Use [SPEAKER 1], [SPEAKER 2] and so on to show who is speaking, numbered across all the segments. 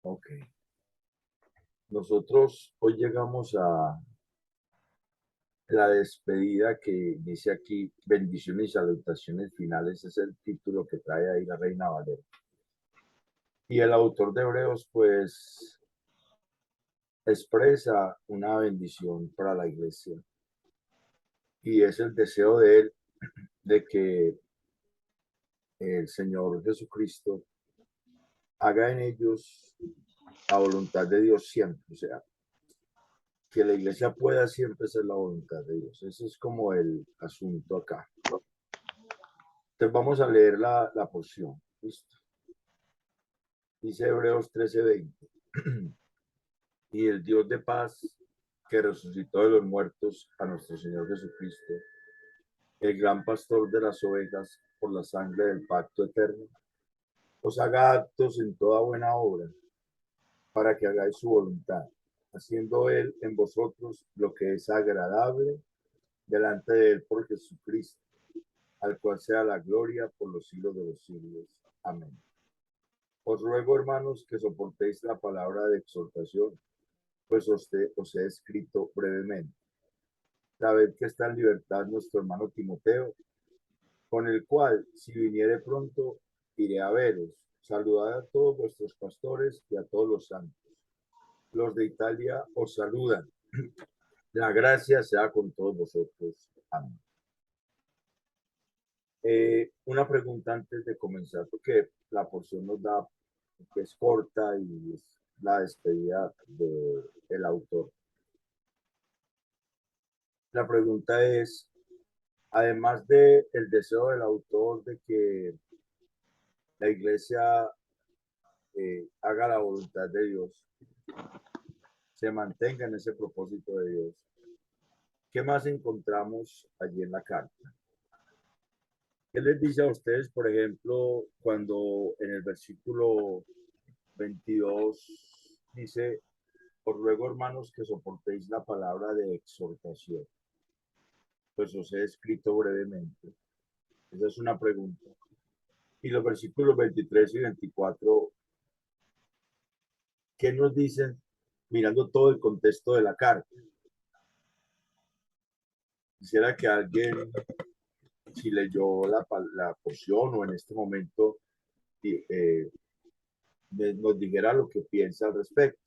[SPEAKER 1] Ok. Nosotros hoy llegamos a la despedida que dice aquí, bendiciones y salutaciones finales, es el título que trae ahí la Reina Valera. Y el autor de Hebreos, pues, expresa una bendición para la iglesia. Y es el deseo de él de que el Señor Jesucristo haga en ellos la voluntad de Dios siempre. O sea, que la iglesia pueda siempre ser la voluntad de Dios. Ese es como el asunto acá. Entonces vamos a leer la porción. ¿Listo? Dice Hebreos 13:20. Y el Dios de paz, que resucitó de los muertos a nuestro Señor Jesucristo, el gran pastor de las ovejas, por la sangre del pacto eterno, os haga aptos en toda buena obra, para que hagáis su voluntad, haciendo Él en vosotros lo que es agradable delante de Él por Jesucristo, al cual sea la gloria por los siglos de los siglos. Amén. Os ruego, hermanos, que soportéis la palabra de exhortación, pues os he escrito brevemente. Sabed que está en libertad nuestro hermano Timoteo, con el cual, si viniere pronto, iré a veros. Saludad a todos vuestros pastores y a todos los santos. Los de Italia os saludan. La gracia sea con todos vosotros. Amén. Una pregunta antes de comenzar, porque la porción nos da, que es corta y es la despedida del autor. La pregunta es, además de el deseo del autor de que la iglesia haga la voluntad de Dios, se mantenga en ese propósito de Dios, ¿qué más encontramos allí en la carta? ¿Qué les dice a ustedes, por ejemplo, cuando en el versículo 22 dice, os ruego, hermanos, que soportéis la palabra de exhortación? Pues os he escrito brevemente. Esa es una pregunta. Y los versículos 23 y 24, ¿qué nos dicen mirando todo el contexto de la carta? Quisiera que alguien, si leyó la porción o en este momento, eh, nos dijera lo que piensa al respecto.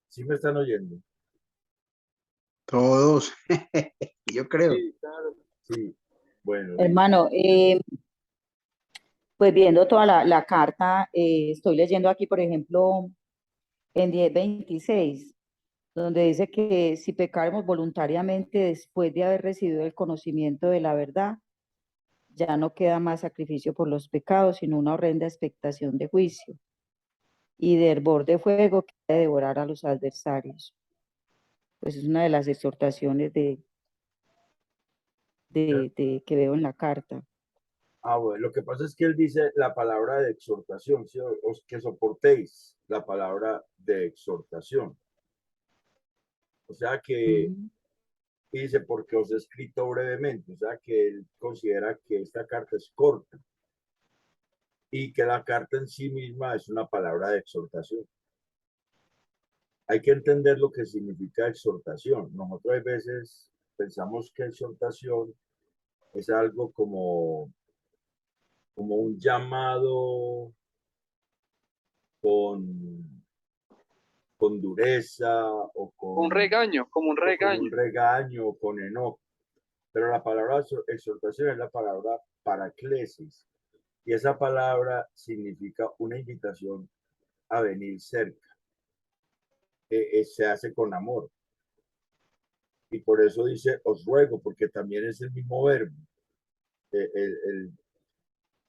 [SPEAKER 1] ¿Sí me están oyendo?
[SPEAKER 2] Todos, yo creo.
[SPEAKER 1] Sí, claro. Sí, bueno, listo.
[SPEAKER 3] Hermano, pues viendo toda la carta, estoy leyendo aquí, por ejemplo, en 10:26, donde dice que si pecáramos voluntariamente después de haber recibido el conocimiento de la verdad, ya no queda más sacrificio por los pecados, sino una horrenda expectación de juicio y de hervor de fuego que ha de devorar a los adversarios. Pues es una de las exhortaciones que veo en la carta.
[SPEAKER 1] Ah, bueno, lo que pasa es que él dice la palabra de exhortación, ¿sí? Que soportéis la palabra de exhortación. O sea que
[SPEAKER 3] Ujú.
[SPEAKER 1] dice, porque os he escrito brevemente, o sea que él considera que esta carta es corta y que la carta en sí misma es una palabra de exhortación. Hay que entender lo que significa exhortación. Nosotros a veces pensamos que exhortación es algo como un llamado con, con dureza o
[SPEAKER 4] Un regaño, como un
[SPEAKER 1] con un
[SPEAKER 4] regaño.
[SPEAKER 1] regaño o con enojo. Pero la palabra exhortación es la palabra paraclesis. Y esa palabra significa una invitación a venir cerca. Se hace con amor. Y por eso dice, os ruego, porque también es el mismo verbo. Eh, El, el,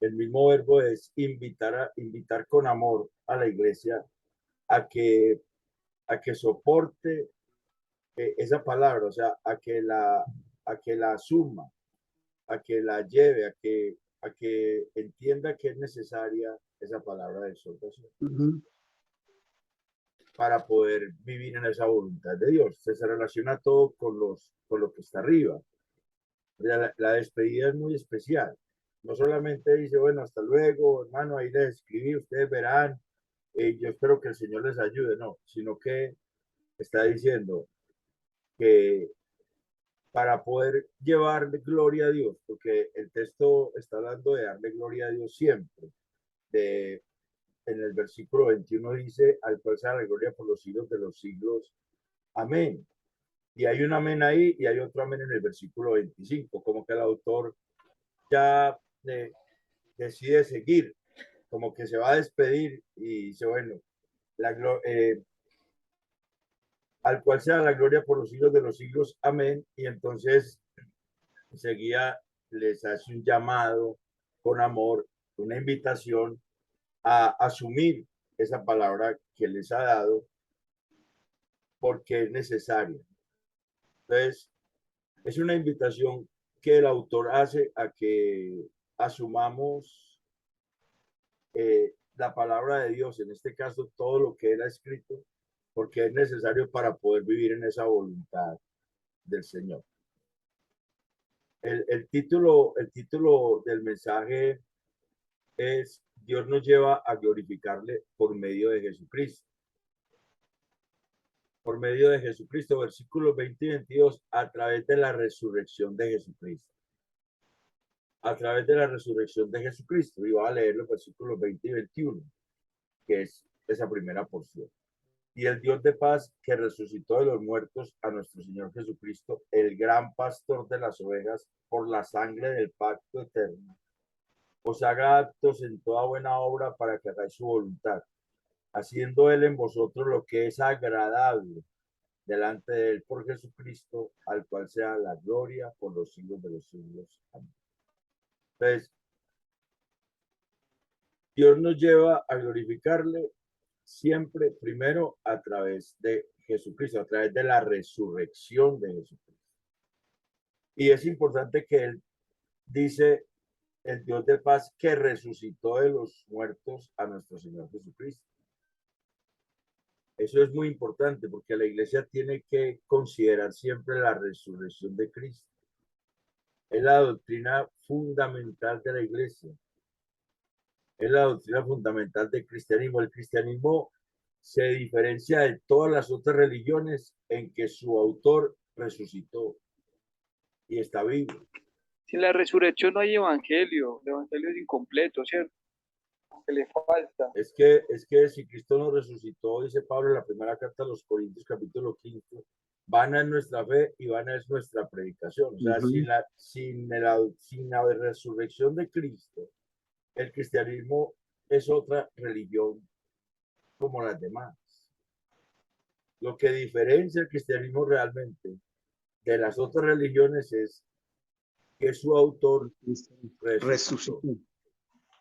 [SPEAKER 1] el mismo verbo es invitar con amor a la iglesia a que soporte esa palabra, o sea, a que la asuma, a que la lleve, a que entienda que es necesaria esa palabra de exhortación para poder vivir en esa voluntad de Dios. Se relaciona todo con lo que está arriba. La despedida es muy especial. No solamente dice, bueno, hasta luego, hermano, ahí les escribí, ustedes verán, yo espero que el Señor les ayude, no, sino que está diciendo que para poder llevarle gloria a Dios, porque el texto está hablando de darle gloria a Dios siempre. En el versículo 21 dice, al cual sea la gloria por los siglos de los siglos. Amén. Y hay un amén ahí y hay otro amén en el versículo 25, como que el autor ya decide seguir, como que se va a despedir y dice, bueno, la, al cual sea la gloria por los siglos de los siglos. Amén. Y entonces enseguida les hace un llamado con amor, una invitación a asumir esa palabra que les ha dado porque es necesaria. Entonces, es una invitación que el autor hace a que asumamos la palabra de Dios, en este caso todo lo que él ha escrito, porque es necesario para poder vivir en esa voluntad del Señor. El título del mensaje es Dios nos lleva a glorificarle por medio de Jesucristo. Por medio de Jesucristo, versículos 20 y 22, a través de la resurrección de Jesucristo. A través de la resurrección de Jesucristo. Y voy a leer los versículos 20 y 21, que es esa primera porción. Y el Dios de paz que resucitó de los muertos a nuestro Señor Jesucristo, el gran pastor de las ovejas, por la sangre del pacto eterno, os haga actos en toda buena obra para que hagáis su voluntad, haciendo él en vosotros lo que es agradable delante de él por Jesucristo, al cual sea la gloria por los siglos de los siglos. Amén. Entonces, Dios nos lleva a glorificarle siempre, primero a través de Jesucristo, a través de la resurrección de Jesucristo. Y es importante que él dice, el Dios de paz que resucitó de los muertos a nuestro Señor Jesucristo. Eso es muy importante porque la iglesia tiene que considerar siempre la resurrección de Cristo. Es la doctrina fundamental de la iglesia. Es la doctrina fundamental del cristianismo. El cristianismo se diferencia de todas las otras religiones en que su autor resucitó y está vivo.
[SPEAKER 4] Sin la resurrección no hay evangelio, el evangelio es incompleto, ¿cierto? Que le falta.
[SPEAKER 1] Es que si Cristo no resucitó, dice Pablo en la primera carta a los Corintios, capítulo 15, vana es nuestra fe y vana es nuestra predicación. O sea, sin la resurrección de Cristo, el cristianismo es otra religión como las demás. Lo que diferencia el cristianismo realmente de las otras religiones es que su autor resucitó.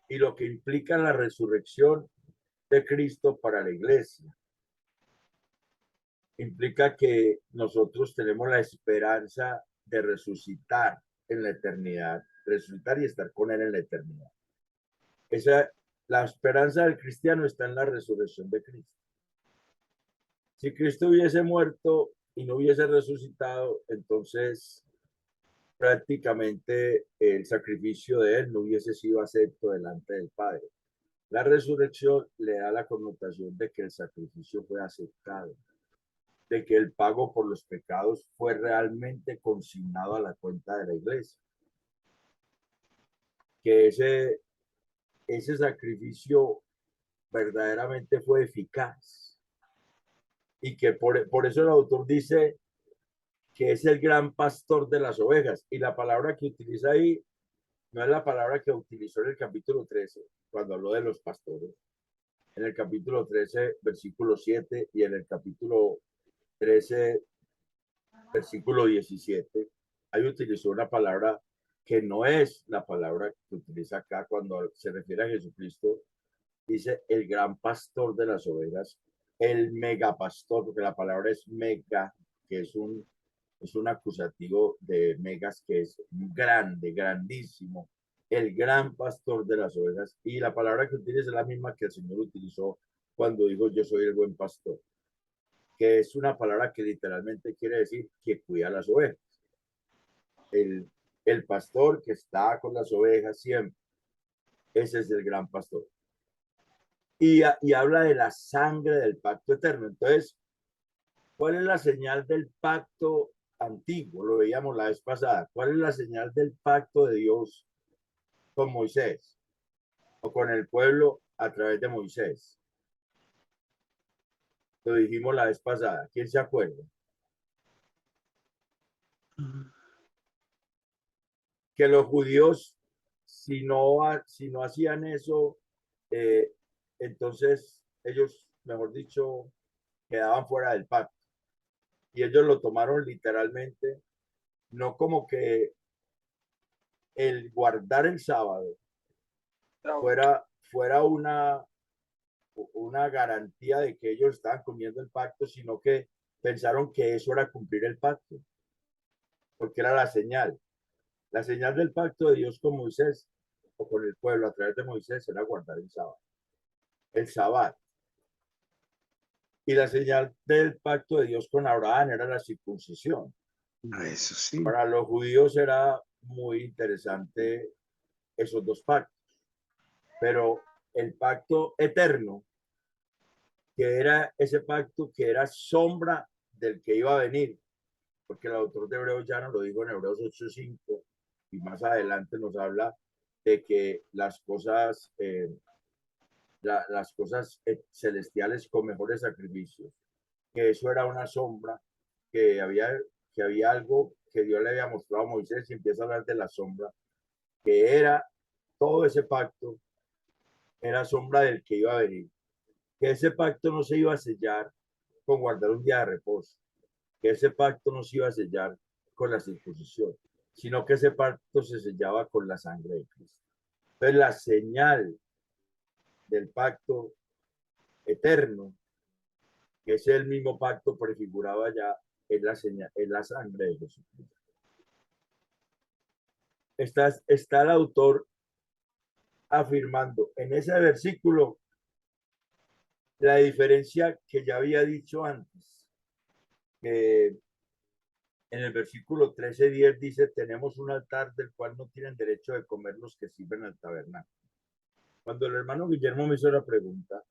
[SPEAKER 1] Y lo que implica la resurrección de Cristo para la iglesia implica que nosotros tenemos la esperanza de resucitar en la eternidad, resucitar y estar con él en la eternidad. La esperanza del cristiano está en la resurrección de Cristo. Si Cristo hubiese muerto y no hubiese resucitado, entonces prácticamente el sacrificio de él no hubiese sido acepto delante del Padre. La resurrección le da la connotación de que el sacrificio fue aceptado, de que el pago por los pecados fue realmente consignado a la cuenta de la iglesia, que ese sacrificio verdaderamente fue eficaz y que por eso el autor dice que es el gran pastor de las ovejas, y la palabra que utiliza ahí no es la palabra que utilizó en el capítulo 13 cuando habló de los pastores. En el capítulo 13, versículo 7, y en el capítulo 13, versículo 17, ahí utilizó una palabra que no es la palabra que utiliza acá cuando se refiere a Jesucristo. Dice el gran pastor de las ovejas, el megapastor, porque la palabra es mega, que es un acusativo de megas, que es grande, grandísimo, el gran pastor de las ovejas. Y la palabra que utiliza es la misma que el Señor utilizó cuando dijo yo soy el buen pastor, que es una palabra que literalmente quiere decir que cuida las ovejas. el pastor que está con las ovejas siempre. Ese es el gran pastor. Y habla de la sangre del pacto eterno. Entonces, ¿cuál es la señal del pacto antiguo? Lo veíamos la vez pasada. ¿Cuál es la señal del pacto de Dios con Moisés o con el pueblo a través de Moisés? Lo dijimos la vez pasada. ¿Quién se acuerda? Que los judíos, si no hacían eso, eh, entonces ellos, mejor dicho, quedaban fuera del pacto. Y ellos lo tomaron literalmente, no como que el guardar el sábado fuera una garantía de que ellos estaban cumpliendo el pacto, sino que pensaron que eso era cumplir el pacto, porque era la señal. La señal del pacto de Dios con Moisés o con el pueblo a través de Moisés era guardar el sábado. El sabbat. Y la señal del pacto de Dios con Abraham era la circuncisión.
[SPEAKER 2] Eso sí.
[SPEAKER 1] Para los judíos era muy interesante esos dos pactos. Pero el pacto eterno, que era ese pacto que era sombra del que iba a venir, porque el autor de Hebreos ya nos lo dijo en Hebreos 8:5, y más adelante nos habla de que las cosas celestiales con mejores sacrificios, que eso era una sombra, que había algo que Dios le había mostrado a Moisés, y empieza a hablar de la sombra, que era todo ese pacto, era sombra del que iba a venir, que ese pacto no se iba a sellar con guardar un día de reposo, que ese pacto no se iba a sellar con la circuncisión, sino que ese pacto se sellaba con la sangre de Cristo. Entonces la señal del pacto eterno, que es el mismo pacto prefigurado allá, es la señal, es la sangre de Jesucristo. Está el autor afirmando en ese versículo la diferencia que ya había dicho antes, que en el versículo 13:10 dice: tenemos un altar del cual no tienen derecho de comer los que sirven al tabernáculo. Cuando el hermano Guillermo me hizo la pregunta,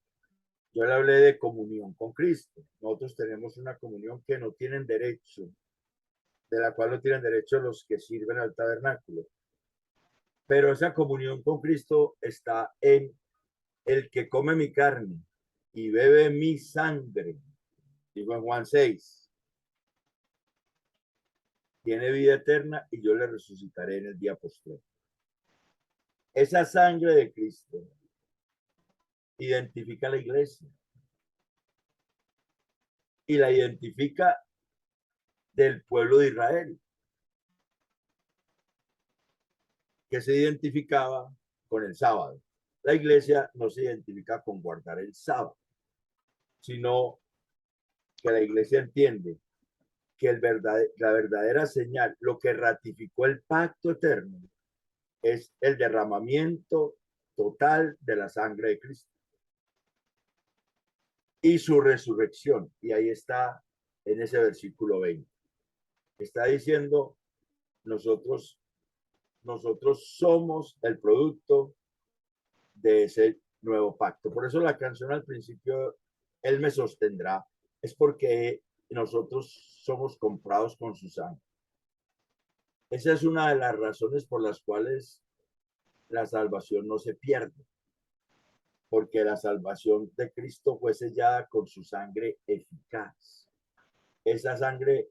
[SPEAKER 1] yo le hablé de comunión con Cristo. Nosotros tenemos una comunión que no tienen derecho, de la cual no tienen derecho los que sirven al tabernáculo. Pero esa comunión con Cristo está en el que come mi carne y bebe mi sangre. Digo en Juan 6, tiene vida eterna y yo le resucitaré en el día posterior. Esa sangre de Cristo identifica a la iglesia y la identifica del pueblo de Israel, que se identificaba con el sábado. La iglesia no se identifica con guardar el sábado, sino que la iglesia entiende que la verdadera señal, lo que ratificó el pacto eterno, es el derramamiento total de la sangre de Cristo y su resurrección. Y ahí está en ese versículo 20. Está diciendo, nosotros somos el producto de ese nuevo pacto. Por eso la canción al principio, Él me sostendrá, es porque nosotros somos comprados con su sangre. Esa es una de las razones por las cuales la salvación no se pierde, porque la salvación de Cristo fue sellada con su sangre eficaz. Esa sangre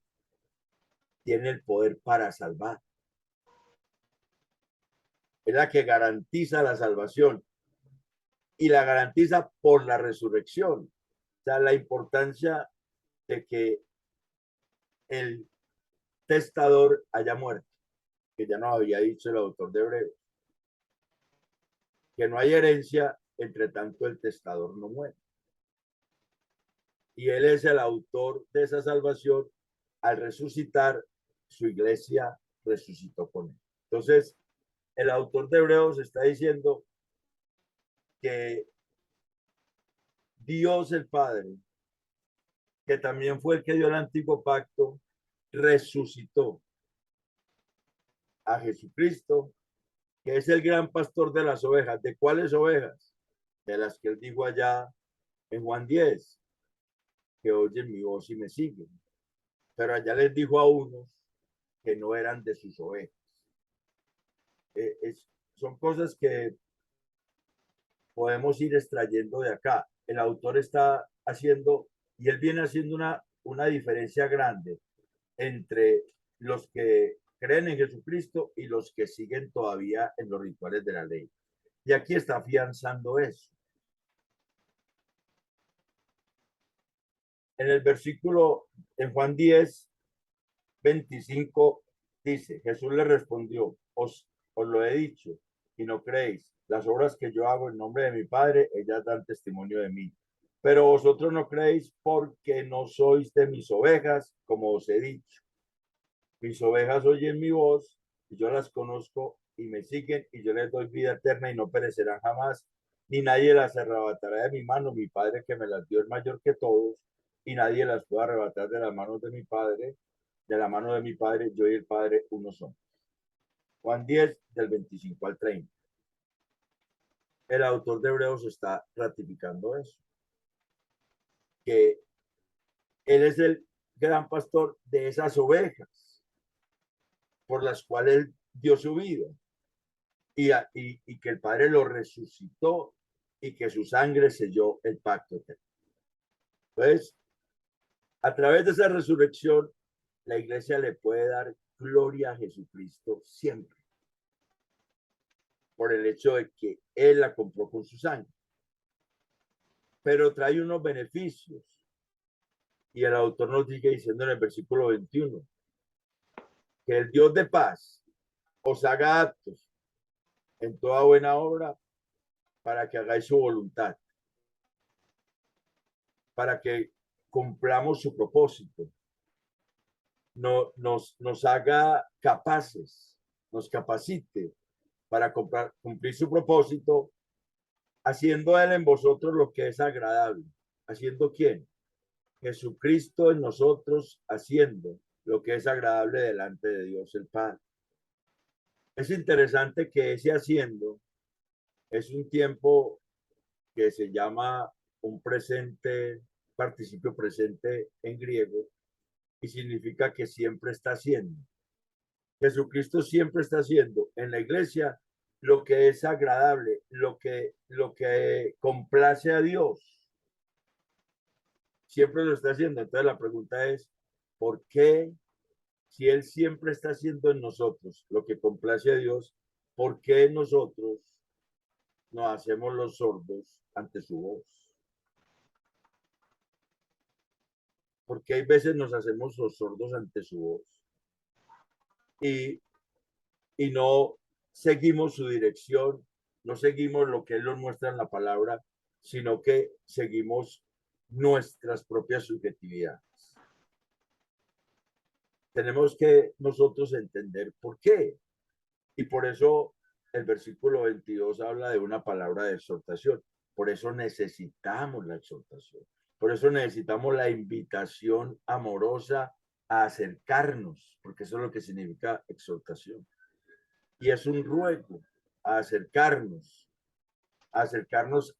[SPEAKER 1] tiene el poder para salvar. Es la que garantiza la salvación y la garantiza por la resurrección. O sea, la importancia de que el testador haya muerto, que ya nos había dicho el autor de Hebreos, que no hay herencia, entre tanto el testador no muere. Y él es el autor de esa salvación. Al resucitar, su iglesia resucitó con él. Entonces, el autor de Hebreos está diciendo que Dios el Padre, que también fue el que dio el antiguo pacto, resucitó a Jesucristo, que es el gran pastor de las ovejas. ¿De cuáles ovejas? De las que él dijo allá en Juan 10, que oyen mi voz y me siguen. Pero allá les dijo a unos que no eran de sus ovejas. Son cosas que podemos ir extrayendo de acá. El autor está haciendo, y él viene haciendo una diferencia grande entre los que creen en Jesucristo y los que siguen todavía en los rituales de la ley. Y aquí está afianzando eso. En el versículo, en Juan 10, 25, dice, Jesús le respondió, os lo he dicho y no creéis. Las obras que yo hago en nombre de mi Padre, ellas dan testimonio de mí. Pero vosotros no creéis porque no sois de mis ovejas, como os he dicho. Mis ovejas oyen mi voz y yo las conozco y me siguen y yo les doy vida eterna y no perecerán jamás, ni nadie las arrebatará de mi mano. Mi Padre que me las dio es mayor que todos y nadie las puede arrebatar de las manos de mi Padre. De la mano de mi Padre, yo y el Padre uno son. Juan 10, del 25 al 30. El autor de Hebreos está ratificando eso, que él es el gran pastor de esas ovejas por las cuales él dio su vida y que el Padre lo resucitó y que su sangre selló el pacto eterno. Entonces, a través de esa resurrección, la iglesia le puede dar gloria a Jesucristo siempre, por el hecho de que él la compró con su sangre. Pero trae unos beneficios. Y el autor nos sigue diciendo en el versículo 21, que el Dios de paz os haga aptos en toda buena obra para que hagáis su voluntad, para que cumplamos su propósito, nos haga capaces, nos capacite para cumplir su propósito, haciendo él en vosotros lo que es agradable. ¿Haciendo quién? Jesucristo en nosotros, haciendo lo que es agradable delante de Dios el Padre. Es interesante que ese haciendo es un tiempo que se llama un presente, participio presente en griego, y significa que siempre está haciendo. Jesucristo siempre está haciendo en la iglesia lo que es agradable, lo que complace a Dios. Siempre lo está haciendo. Entonces la pregunta es, ¿por qué? Si Él siempre está haciendo en nosotros lo que complace a Dios, ¿por qué nosotros nos hacemos los sordos ante su voz? Porque hay veces nos hacemos los sordos ante su voz y no seguimos su dirección, no seguimos lo que Él nos muestra en la palabra, sino que seguimos nuestras propias subjetividades. Tenemos que nosotros entender por qué. Y por eso el versículo 22 habla de una palabra de exhortación. Por eso necesitamos la exhortación. Por eso necesitamos la invitación amorosa a acercarnos, porque eso es lo que significa exhortación. Y es un ruego a acercarnos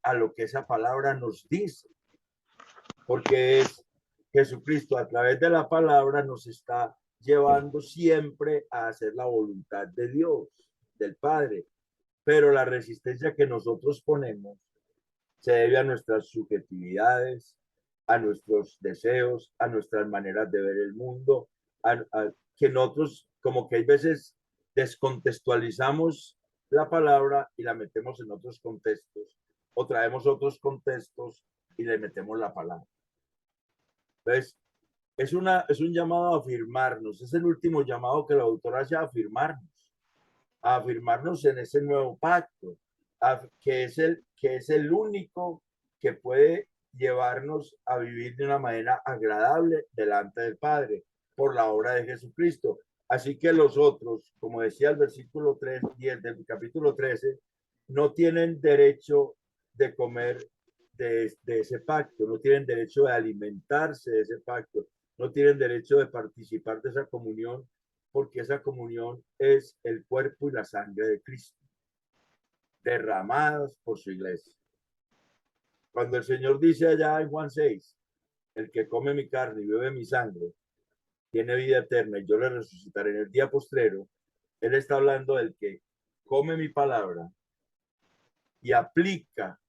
[SPEAKER 1] a lo que esa palabra nos dice, porque es Jesucristo a través de la palabra nos está llevando siempre a hacer la voluntad de Dios, del Padre, pero la resistencia que nosotros ponemos se debe a nuestras subjetividades, a nuestros deseos, a nuestras maneras de ver el mundo, que nosotros como que hay veces descontextualizamos la palabra y la metemos en otros contextos, o traemos otros contextos y le metemos la palabra. Entonces, es un llamado a afirmarnos, es el último llamado que la autora hace a afirmarnos en ese nuevo pacto, que es el único que puede llevarnos a vivir de una manera agradable delante del Padre por la obra de Jesucristo. Así que los otros, como decía el versículo 10 del capítulo 13, no tienen derecho de comer de ese pacto, no tienen derecho de alimentarse de ese pacto, no tienen derecho de participar de esa comunión, porque esa comunión es el cuerpo y la sangre de Cristo, derramadas por su iglesia. Cuando el Señor dice allá en Juan 6, el que come mi carne y bebe mi sangre, tiene vida eterna y yo le resucitaré en el día postrero, Él está hablando del que come mi palabra y aplica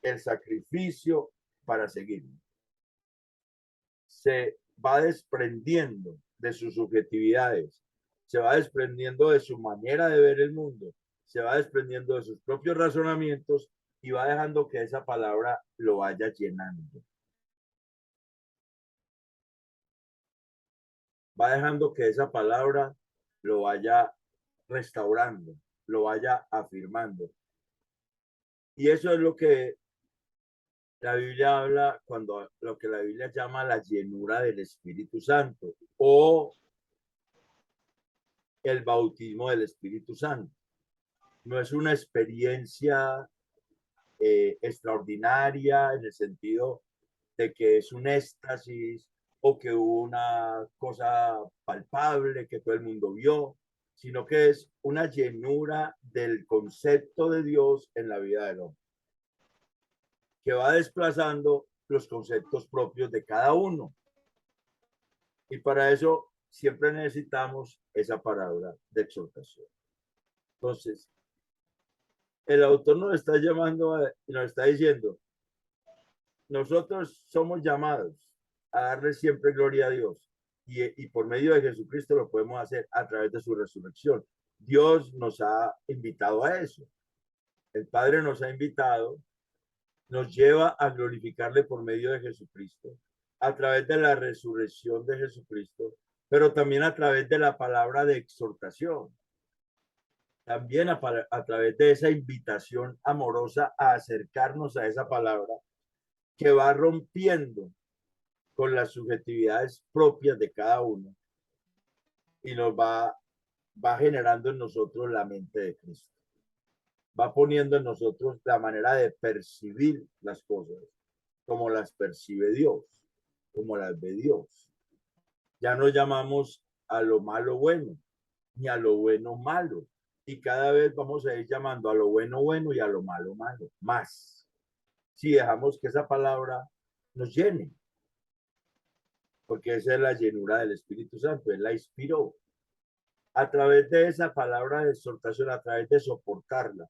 [SPEAKER 1] el sacrificio para seguirme. Se va desprendiendo de sus subjetividades, se va desprendiendo de su manera de ver el mundo, se va desprendiendo de sus propios razonamientos y va dejando que esa palabra lo vaya llenando. Va dejando que esa palabra lo vaya restaurando, lo vaya afirmando. Y eso es lo que la Biblia habla cuando lo que la Biblia llama la llenura del Espíritu Santo o el bautismo del Espíritu Santo. No es una experiencia extraordinaria en el sentido de que es un éxtasis o que hubo una cosa palpable que todo el mundo vio, sino que es una llenura del concepto de Dios en la vida del hombre, que va desplazando los conceptos propios de cada uno. Y para eso siempre necesitamos esa palabra de exhortación. Entonces, el autor nos está llamando y nos está diciendo, nosotros somos llamados a darle siempre gloria a Dios y por medio de Jesucristo lo podemos hacer a través de su resurrección. Dios nos ha invitado a eso. El Padre nos ha invitado, nos lleva a glorificarle por medio de Jesucristo, a través de la resurrección de Jesucristo, pero también a través de la palabra de exhortación. También a través de esa invitación amorosa a acercarnos a esa palabra que va rompiendo con las subjetividades propias de cada uno y nos va generando en nosotros la mente de Cristo. Va poniendo en nosotros la manera de percibir las cosas como las percibe Dios, como las ve Dios. Ya no llamamos a lo malo bueno, ni a lo bueno malo. Y cada vez vamos a ir llamando a lo bueno bueno y a lo malo malo, más. Si dejamos que esa palabra nos llene, porque esa es la llenura del Espíritu Santo, Él la inspiró. A través de esa palabra de exhortación, a través de soportarla.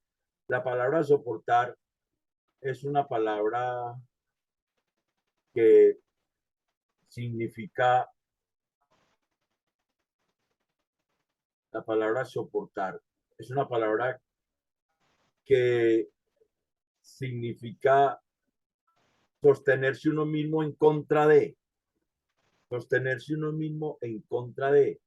[SPEAKER 1] La palabra soportar es una palabra que significa, la palabra soportar, es una palabra que significa sostenerse uno mismo en contra de, sostenerse uno mismo en contra de,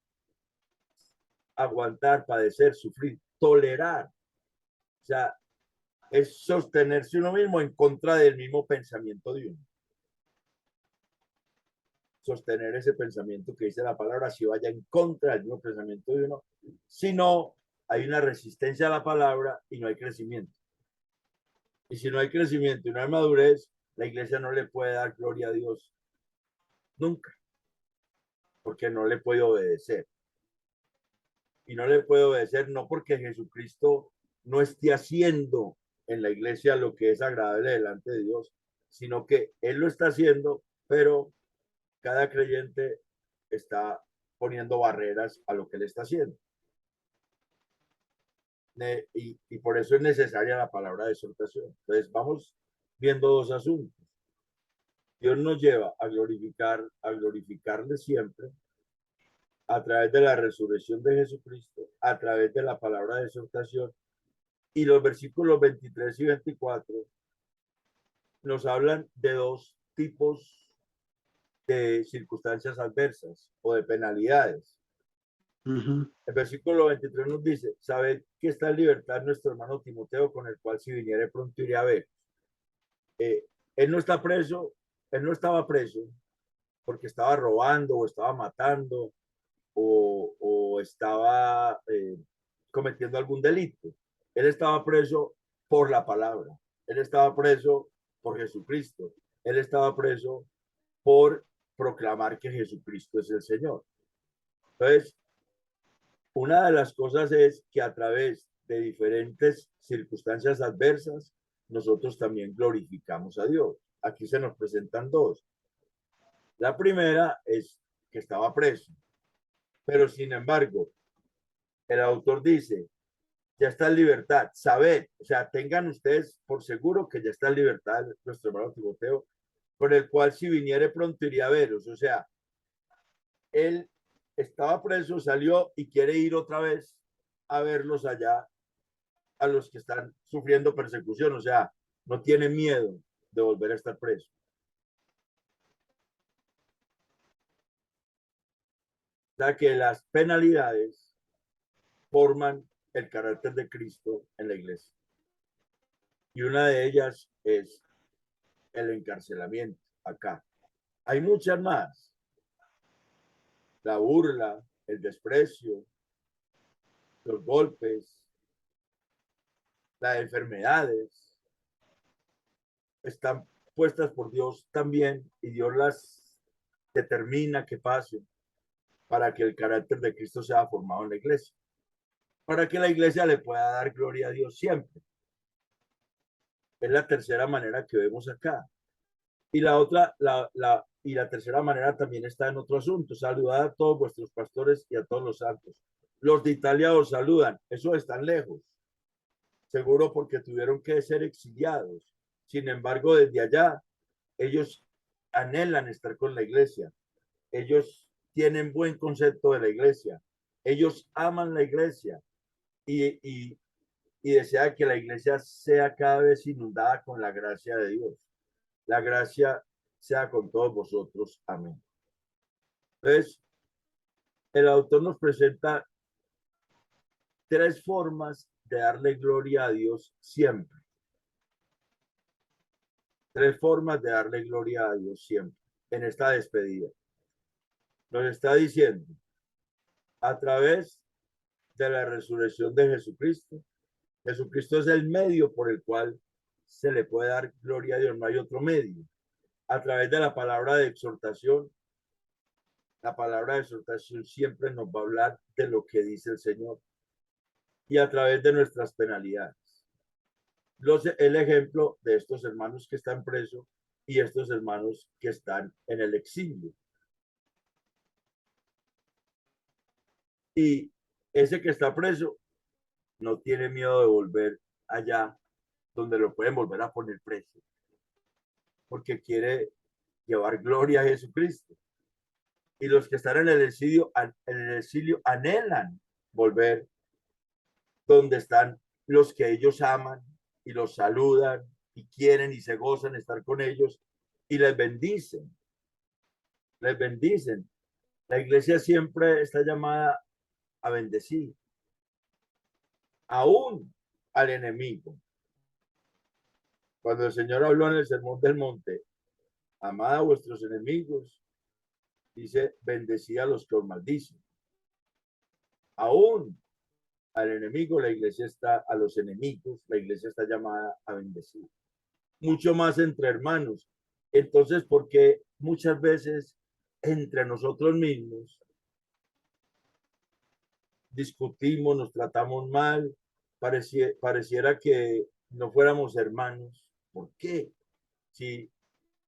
[SPEAKER 1] aguantar, padecer, sufrir, tolerar. O sea, es sostenerse uno mismo en contra del mismo pensamiento de uno. Sostener ese pensamiento que dice la palabra, si vaya en contra del mismo pensamiento de uno, si no, hay una resistencia a la palabra y no hay crecimiento. Y si no hay crecimiento y no hay madurez, la iglesia no le puede dar gloria a Dios nunca, porque no le puede obedecer. Y no le puede obedecer no porque Jesucristo no esté haciendo en la iglesia lo que es agradable delante de Dios, sino que Él lo está haciendo, pero cada creyente está poniendo barreras a lo que Él está haciendo. Y por eso es necesaria la palabra de exhortación. Entonces vamos viendo dos asuntos. Dios nos lleva a glorificarle siempre a través de la resurrección de Jesucristo, a través de la palabra de exhortación. Y los versículos 23 y 24 nos hablan de dos tipos de circunstancias adversas o de penalidades. El versículo 23 nos dice, sabed que está en libertad nuestro hermano Timoteo, con el cual si viniere pronto iré a ver. Él no está preso, él no estaba preso porque estaba robando o estaba matando o estaba cometiendo algún delito. Él estaba preso por la palabra. Él estaba preso por Jesucristo. Él estaba preso por proclamar que Jesucristo es el Señor. Entonces, una de las cosas es que a través de diferentes circunstancias adversas, nosotros también glorificamos a Dios. Aquí se nos presentan dos. La primera es que estaba preso, pero sin embargo, el autor dice, ya está en libertad, sabed, o sea, tengan ustedes por seguro que ya está en libertad nuestro hermano Timoteo, con el cual si viniere pronto iría a veros, o sea, él estaba preso, salió y quiere ir otra vez a verlos allá, a los que están sufriendo persecución, o sea, no tiene miedo de volver a estar preso. O sea, que las penalidades forman el carácter de Cristo en la iglesia. Y una de ellas es el encarcelamiento acá. Hay muchas más. La burla, el desprecio, los golpes, las enfermedades, están puestas por Dios también y Dios las determina que pasen para que el carácter de Cristo sea formado en la iglesia, para que la iglesia le pueda dar gloria a Dios siempre. Es la tercera manera que vemos acá. Y la otra, la tercera manera también está en otro asunto. Saludad a todos vuestros pastores y a todos los santos. Los de Italia os saludan. Eso están lejos. Seguro porque tuvieron que ser exiliados. Sin embargo, desde allá, ellos anhelan estar con la iglesia. Ellos tienen buen concepto de la iglesia. Ellos aman la iglesia y desean que la iglesia sea cada vez inundada con la gracia de Dios. La gracia sea con todos vosotros. Amén. Entonces, el autor nos presenta tres formas de darle gloria a Dios siempre. Tres formas de darle gloria a Dios siempre en esta despedida. Nos está diciendo a través de la resurrección de Jesucristo. Jesucristo es el medio por el cual se le puede dar gloria a Dios. No hay otro medio. A través de la palabra de exhortación. La palabra de exhortación siempre nos va a hablar de lo que dice el Señor. Y a través de nuestras penalidades. El ejemplo de estos hermanos que están presos y estos hermanos que están en el exilio. Y ese que está preso no tiene miedo de volver allá donde lo pueden volver a poner preso, porque quiere llevar gloria a Jesucristo. Y los que están en el exilio anhelan volver donde están los que ellos aman y los saludan y quieren y se gozan estar con ellos y les bendicen. Les bendicen. La iglesia siempre está llamada a bendecir, aún al enemigo. Cuando el Señor habló en el Sermón del Monte, amad a vuestros enemigos, dice, bendecid a los que os maldicen. Aún al enemigo, la iglesia está, a los enemigos, la iglesia está llamada a bendecir. Mucho más entre hermanos. Entonces, porque muchas veces entre nosotros mismos discutimos, nos tratamos mal, pareciera que no fuéramos hermanos. ¿Por qué? Si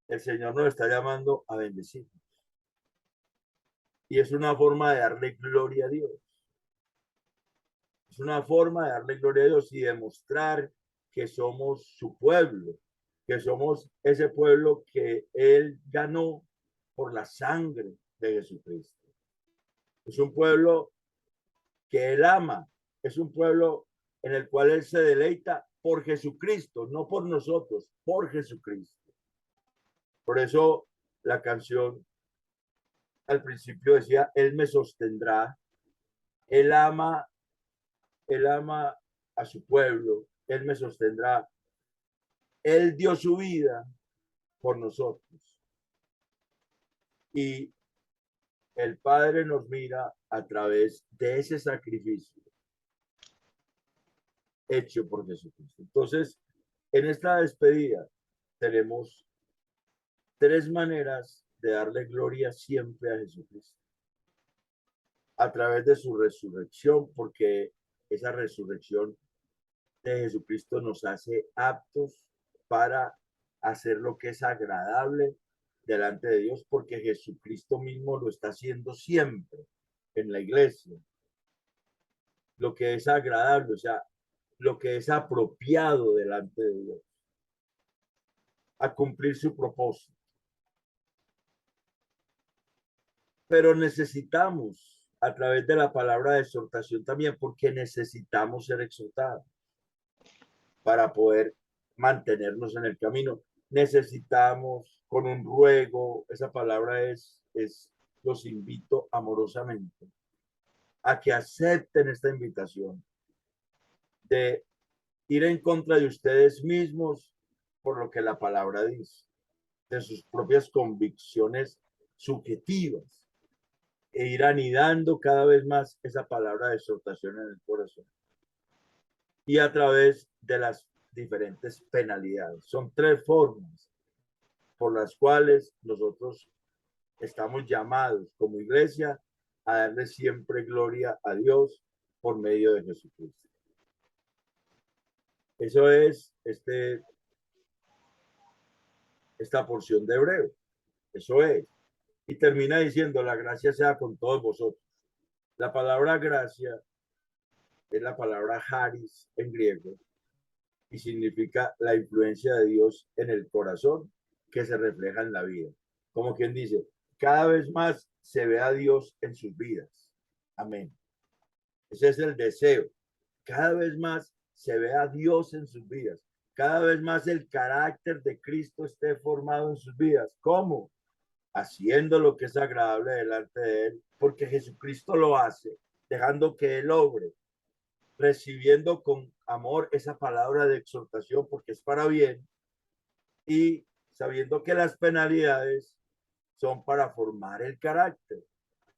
[SPEAKER 1] el Señor nos está llamando a bendecir. Y es una forma de darle gloria a Dios. Es una forma de darle gloria a Dios y demostrar que somos su pueblo, que somos ese pueblo que Él ganó por la sangre de Jesucristo. Es un pueblo que Él ama, es un pueblo en el cual Él se deleita por Jesucristo, no por nosotros, por Jesucristo. Por eso la canción al principio decía, Él me sostendrá, Él ama a su pueblo, Él me sostendrá. Él dio su vida por nosotros. Y el Padre nos mira a través de ese sacrificio hecho por Jesucristo. Entonces, en esta despedida tenemos tres maneras de darle gloria siempre a Jesucristo. a través de su resurrección, porque esa resurrección de Jesucristo nos hace aptos para hacer lo que es agradable delante de Dios, porque Jesucristo mismo lo está haciendo siempre en la iglesia. Lo que es agradable, o sea, lo que es apropiado delante de Dios, a cumplir su propósito. Pero necesitamos, a través de la palabra de exhortación también, porque necesitamos ser exhortados para poder mantenernos en el camino. Necesitamos con un ruego, esa palabra es los invito amorosamente a que acepten esta invitación de ir en contra de ustedes mismos por lo que la palabra dice, de sus propias convicciones subjetivas, e ir anidando cada vez más esa palabra de exhortación en el corazón. Y a través de las diferentes penalidades. Son 3 formas por las cuales nosotros estamos llamados como iglesia a darle siempre gloria a Dios por medio de Jesucristo. Eso es esta porción de Hebreo. Eso es. Y termina diciendo, la gracia sea con todos vosotros. La palabra gracia es la palabra charis en griego y significa la influencia de Dios en el corazón que se refleja en la vida. Como quien dice, cada vez más se ve a Dios en sus vidas. Amén. Ese es el deseo. Cada vez más se ve a Dios en sus vidas. Cada vez más el carácter de Cristo esté formado en sus vidas. ¿Cómo? Haciendo lo que es agradable delante de Él, porque Jesucristo lo hace, dejando que Él obre, recibiendo con amor esa palabra de exhortación, porque es para bien, y sabiendo que las penalidades son para formar el carácter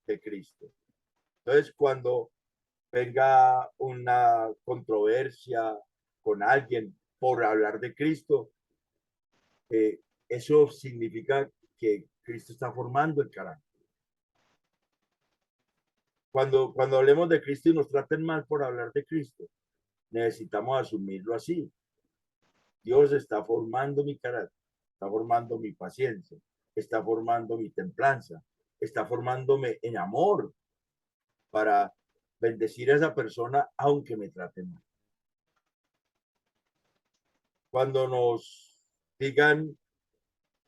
[SPEAKER 1] de Cristo. Entonces, cuando venga una controversia con alguien por hablar de Cristo, eso significa que Cristo está formando el carácter. Cuando hablemos de Cristo y nos traten mal por hablar de Cristo, necesitamos asumirlo así. Dios está formando mi carácter, está formando mi paciencia, está formando mi templanza, está formándome en amor para bendecir a esa persona aunque me trate mal. Cuando nos digan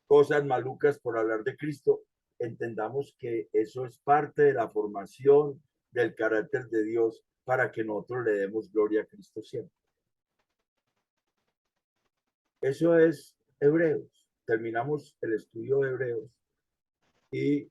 [SPEAKER 1] cosas malucas por hablar de Cristo, entendamos que eso es parte de la formación del carácter de Dios para que nosotros le demos gloria a Cristo siempre. Eso es Hebreos. Terminamos el estudio de Hebreos y